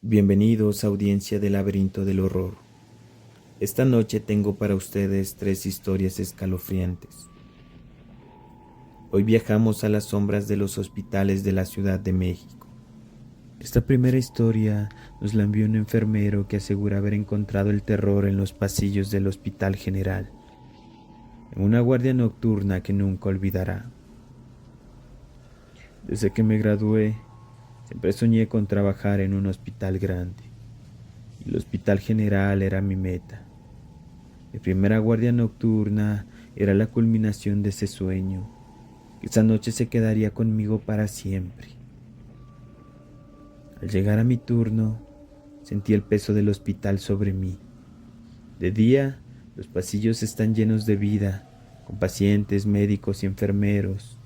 Bienvenidos, audiencia del Laberinto del Horror. Esta noche tengo para ustedes 3 historias escalofriantes. Hoy viajamos a las sombras de los hospitales de la Ciudad de México. Esta primera historia nos la envió un enfermero que asegura haber encontrado el terror en los pasillos del Hospital General, en una guardia nocturna que nunca olvidará. Desde que me gradué, siempre soñé con trabajar en un hospital grande, y el Hospital General era mi meta. Mi primera guardia nocturna era la culminación de ese sueño, que esa noche se quedaría conmigo para siempre. Al llegar a mi turno, sentí el peso del hospital sobre mí. De día, los pasillos están llenos de vida, con pacientes, médicos y enfermeros,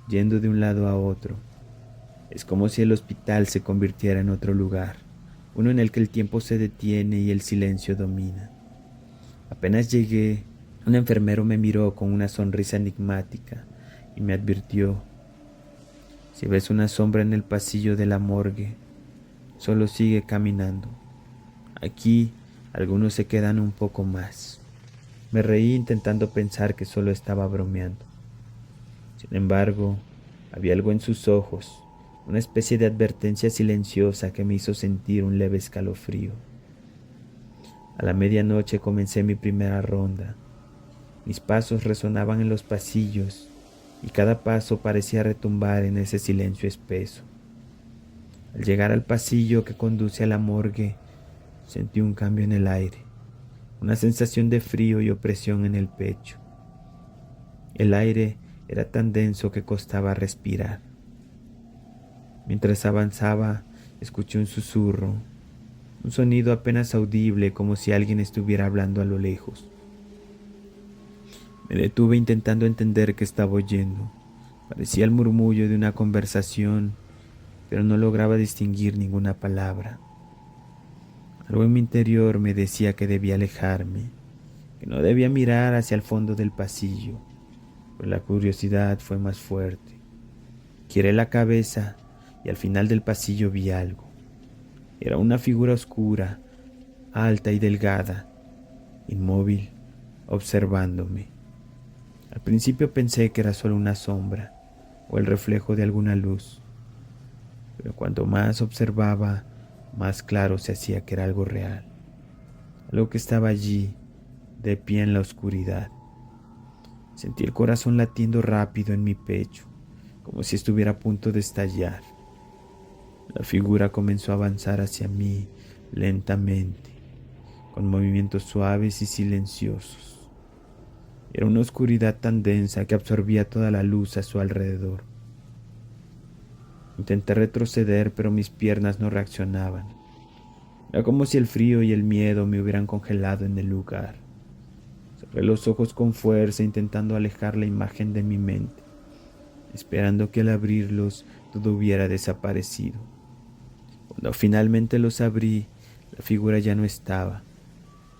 yendo de un lado a otro. Es como si el hospital se convirtiera en otro lugar, uno en el que el tiempo se detiene y el silencio domina. Apenas llegué, un enfermero me miró con una sonrisa enigmática y me advirtió: si ves una sombra en el pasillo de la morgue, solo sigue caminando. Aquí algunos se quedan un poco más. Me reí intentando pensar que solo estaba bromeando. Sin embargo, había algo en sus ojos, una especie de advertencia silenciosa que me hizo sentir un leve escalofrío. A la medianoche comencé mi primera ronda. Mis pasos resonaban en los pasillos y cada paso parecía retumbar en ese silencio espeso. Al llegar al pasillo que conduce a la morgue, sentí un cambio en el aire, una sensación de frío y opresión en el pecho. El aire era tan denso que costaba respirar. Mientras avanzaba, escuché un susurro, un sonido apenas audible, como si alguien estuviera hablando a lo lejos. Me detuve intentando entender qué estaba oyendo. Parecía el murmullo de una conversación, pero no lograba distinguir ninguna palabra. Algo en mi interior me decía que debía alejarme, que no debía mirar hacia el fondo del pasillo, pero la curiosidad fue más fuerte. Giré la cabeza y al final del pasillo vi algo. Era una figura oscura, alta y delgada, inmóvil, observándome. Al principio pensé que era solo una sombra o el reflejo de alguna luz, pero cuanto más observaba, más claro se hacía que era algo real, algo que estaba allí, de pie en la oscuridad. Sentí el corazón latiendo rápido en mi pecho, como si estuviera a punto de estallar. La figura comenzó a avanzar hacia mí lentamente, con movimientos suaves y silenciosos. Era una oscuridad tan densa que absorbía toda la luz a su alrededor. Intenté retroceder, pero mis piernas no reaccionaban. Era como si el frío y el miedo me hubieran congelado en el lugar. Cerré los ojos con fuerza, intentando alejar la imagen de mi mente, esperando que al abrirlos todo hubiera desaparecido. Cuando finalmente los abrí, la figura ya no estaba,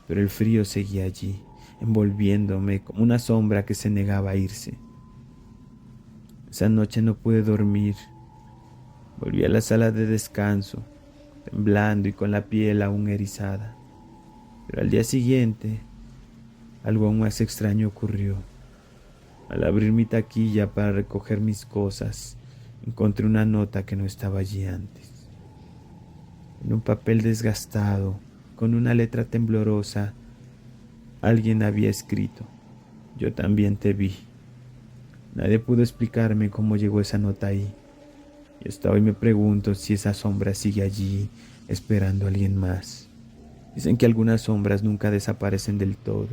pero el frío seguía allí, envolviéndome como una sombra que se negaba a irse. Esa noche no pude dormir. Volví a la sala de descanso, temblando y con la piel aún erizada. Pero al día siguiente, algo aún más extraño ocurrió. Al abrir mi taquilla para recoger mis cosas, encontré una nota que no estaba allí antes. En un papel desgastado, con una letra temblorosa, alguien había escrito: yo también te vi. Nadie pudo explicarme cómo llegó esa nota ahí. Y hasta hoy me pregunto si esa sombra sigue allí, esperando a alguien más. Dicen que algunas sombras nunca desaparecen del todo,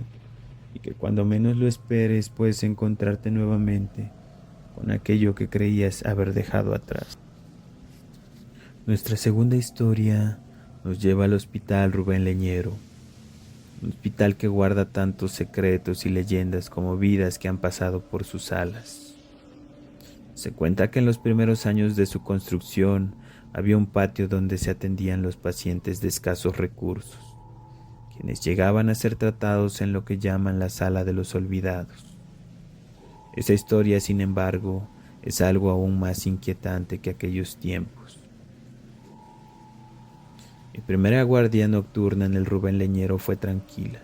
y que cuando menos lo esperes puedes encontrarte nuevamente con aquello que creías haber dejado atrás. Nuestra segunda historia nos lleva al Hospital Rubén Leñero, un hospital que guarda tantos secretos y leyendas como vidas que han pasado por sus salas. Se cuenta que en los primeros años de su construcción había un patio donde se atendían los pacientes de escasos recursos, quienes llegaban a ser tratados en lo que llaman la sala de los olvidados. Esa historia, sin embargo, es algo aún más inquietante que aquellos tiempos. Mi primera guardia nocturna en el Rubén Leñero fue tranquila.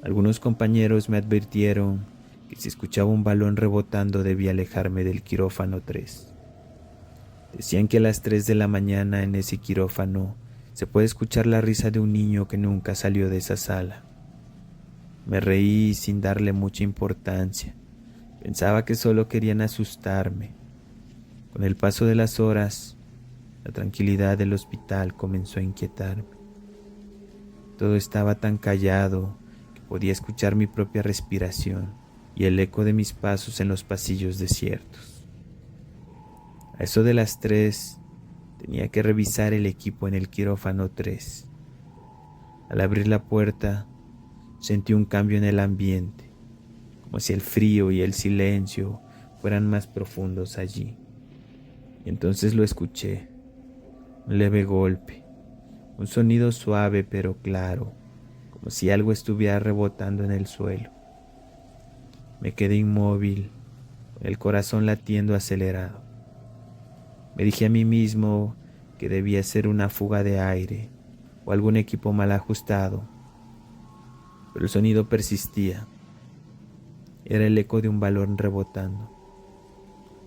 Algunos compañeros me advirtieron que si escuchaba un balón rebotando debía alejarme del quirófano 3. Decían que a las 3 de la mañana en ese quirófano se puede escuchar la risa de un niño que nunca salió de esa sala. Me reí sin darle mucha importancia. Pensaba que solo querían asustarme. Con el paso de las horas, la tranquilidad del hospital comenzó a inquietarme. Todo estaba tan callado que podía escuchar mi propia respiración y el eco de mis pasos en los pasillos desiertos. A eso de las 3 tenía que revisar el equipo en el quirófano 3. Al abrir la puerta, sentí un cambio en el ambiente, como si el frío y el silencio fueran más profundos allí. Y entonces lo escuché, un leve golpe, un sonido suave pero claro, como si algo estuviera rebotando en el suelo. Me quedé inmóvil, con el corazón latiendo acelerado. Me dije a mí mismo que debía ser una fuga de aire o algún equipo mal ajustado, pero el sonido persistía. Era el eco de un balón rebotando.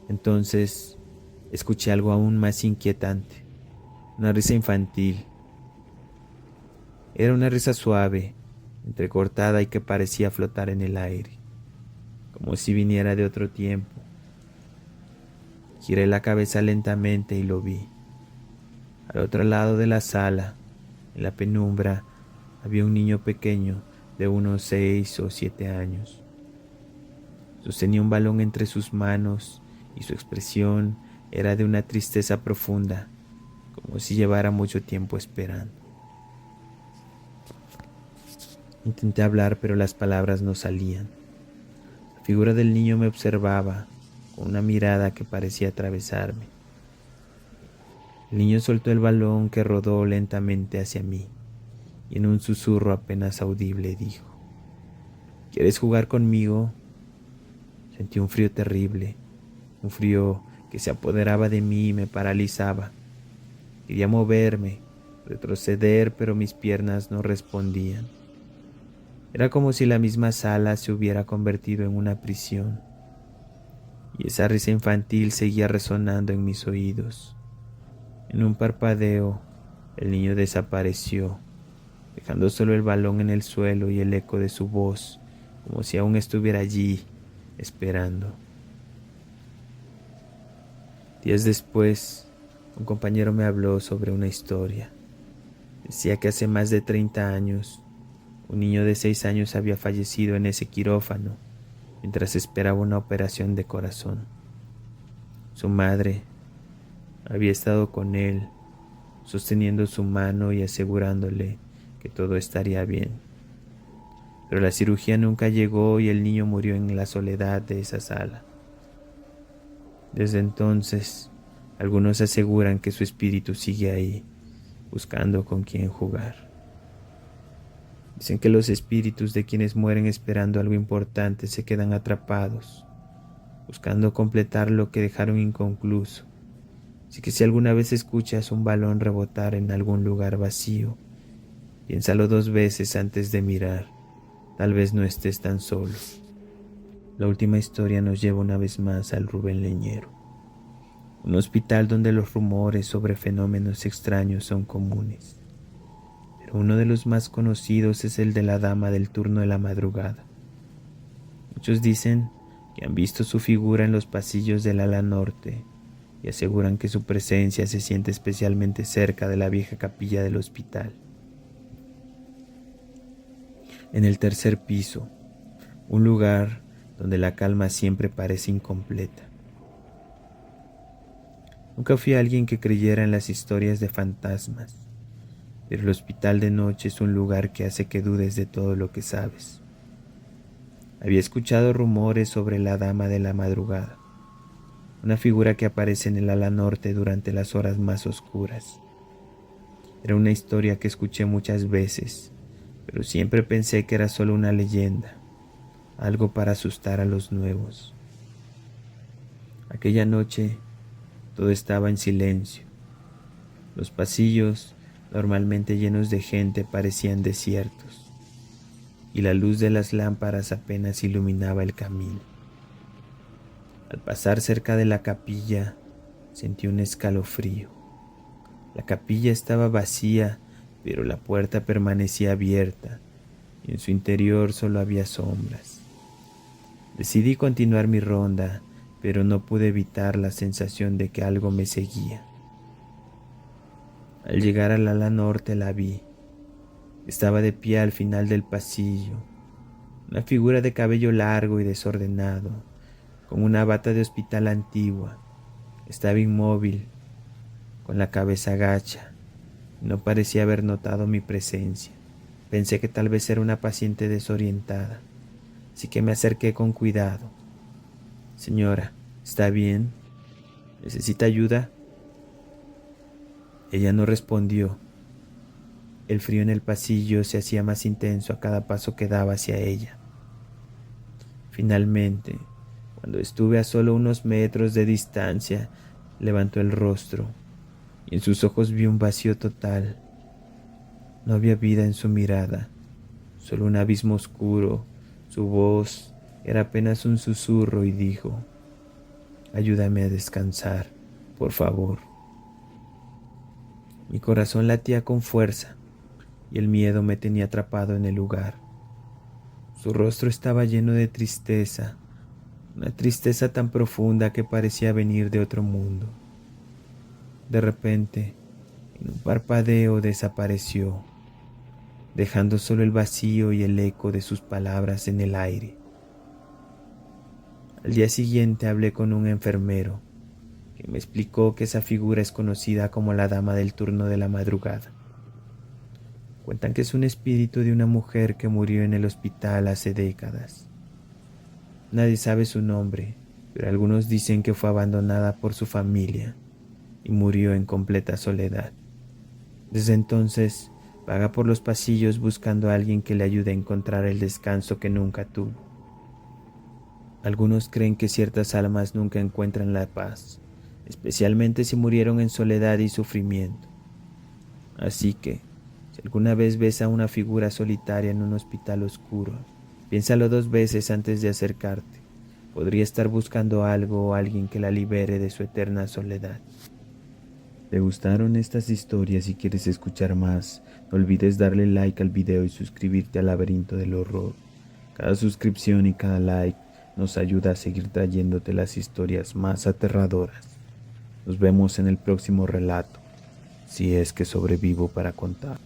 Entonces escuché algo aún más inquietante, una risa infantil. Era una risa suave, entrecortada y que parecía flotar en el aire, como si viniera de otro tiempo. Giré la cabeza lentamente y lo vi. Al otro lado de la sala, en la penumbra, había un niño pequeño de unos 6 o 7 años. Sostenía un balón entre sus manos y su expresión era de una tristeza profunda, como si llevara mucho tiempo esperando. Intenté hablar, pero las palabras no salían. La figura del niño me observaba con una mirada que parecía atravesarme. El niño soltó el balón que rodó lentamente hacia mí y en un susurro apenas audible dijo: ¿Quieres jugar conmigo? Sentí un frío terrible, un frío que se apoderaba de mí y me paralizaba. Quería moverme, retroceder, pero mis piernas no respondían. Era como si la misma sala se hubiera convertido en una prisión, y esa risa infantil seguía resonando en mis oídos. En un parpadeo, el niño desapareció, dejando solo el balón en el suelo y el eco de su voz, como si aún estuviera allí, esperando. Días después, un compañero me habló sobre una historia. Decía que hace más de 30 años, un niño de 6 años había fallecido en ese quirófano mientras esperaba una operación de corazón. Su madre había estado con él, sosteniendo su mano y asegurándole que todo estaría bien. Pero la cirugía nunca llegó y el niño murió en la soledad de esa sala. Desde entonces, algunos aseguran que su espíritu sigue ahí, buscando con quién jugar. Dicen que los espíritus de quienes mueren esperando algo importante se quedan atrapados, buscando completar lo que dejaron inconcluso. Así que si alguna vez escuchas un balón rebotar en algún lugar vacío, piénsalo 2 veces antes de mirar. Tal vez no estés tan solo. La última historia nos lleva una vez más al Rubén Leñero, un hospital donde los rumores sobre fenómenos extraños son comunes. Pero uno de los más conocidos es el de la dama del turno de la madrugada. Muchos dicen que han visto su figura en los pasillos del ala norte y aseguran que su presencia se siente especialmente cerca de la vieja capilla del hospital. En el tercer piso, un lugar donde la calma siempre parece incompleta. Nunca fui alguien que creyera en las historias de fantasmas, pero el hospital de noche es un lugar que hace que dudes de todo lo que sabes. Había escuchado rumores sobre la dama de la madrugada, una figura que aparece en el ala norte durante las horas más oscuras. Era una historia que escuché muchas veces, pero siempre pensé que era solo una leyenda, algo para asustar a los nuevos. Aquella noche todo estaba en silencio. Los pasillos normalmente llenos de gente, parecían desiertos, y la luz de las lámparas apenas iluminaba el camino. Al pasar cerca de la capilla, sentí un escalofrío. La capilla estaba vacía, pero la puerta permanecía abierta, y en su interior solo había sombras. Decidí continuar mi ronda, pero no pude evitar la sensación de que algo me seguía. Al llegar al ala norte la vi. Estaba de pie al final del pasillo, una figura de cabello largo y desordenado, con una bata de hospital antigua. Estaba inmóvil, con la cabeza gacha. No parecía haber notado mi presencia. Pensé que tal vez era una paciente desorientada, así que me acerqué con cuidado. Señora, ¿está bien? ¿Necesita ayuda? Ella no respondió. El frío en el pasillo se hacía más intenso a cada paso que daba hacia ella. Finalmente, cuando estuve a solo unos metros de distancia, levantó el rostro y en sus ojos vi un vacío total. No había vida en su mirada, solo un abismo oscuro. Su voz era apenas un susurro y dijo: ayúdame a descansar, por favor. Mi corazón latía con fuerza y el miedo me tenía atrapado en el lugar. Su rostro estaba lleno de tristeza, una tristeza tan profunda que parecía venir de otro mundo. De repente, en un parpadeo desapareció, dejando solo el vacío y el eco de sus palabras en el aire. Al día siguiente hablé con un enfermero, que me explicó que esa figura es conocida como la dama del turno de la madrugada. Cuentan que es un espíritu de una mujer que murió en el hospital hace décadas. Nadie sabe su nombre, pero algunos dicen que fue abandonada por su familia y murió en completa soledad. Desde entonces, vaga por los pasillos buscando a alguien que le ayude a encontrar el descanso que nunca tuvo. Algunos creen que ciertas almas nunca encuentran la paz, especialmente si murieron en soledad y sufrimiento. Así que, si alguna vez ves a una figura solitaria en un hospital oscuro, piénsalo 2 veces antes de acercarte. Podría estar buscando algo o alguien que la libere de su eterna soledad. ¿Te gustaron estas historias y quieres escuchar más? No olvides darle like al video y suscribirte al Laberinto del Horror. Cada suscripción y cada like nos ayuda a seguir trayéndote las historias más aterradoras. Nos vemos en el próximo relato, si es que sobrevivo para contar.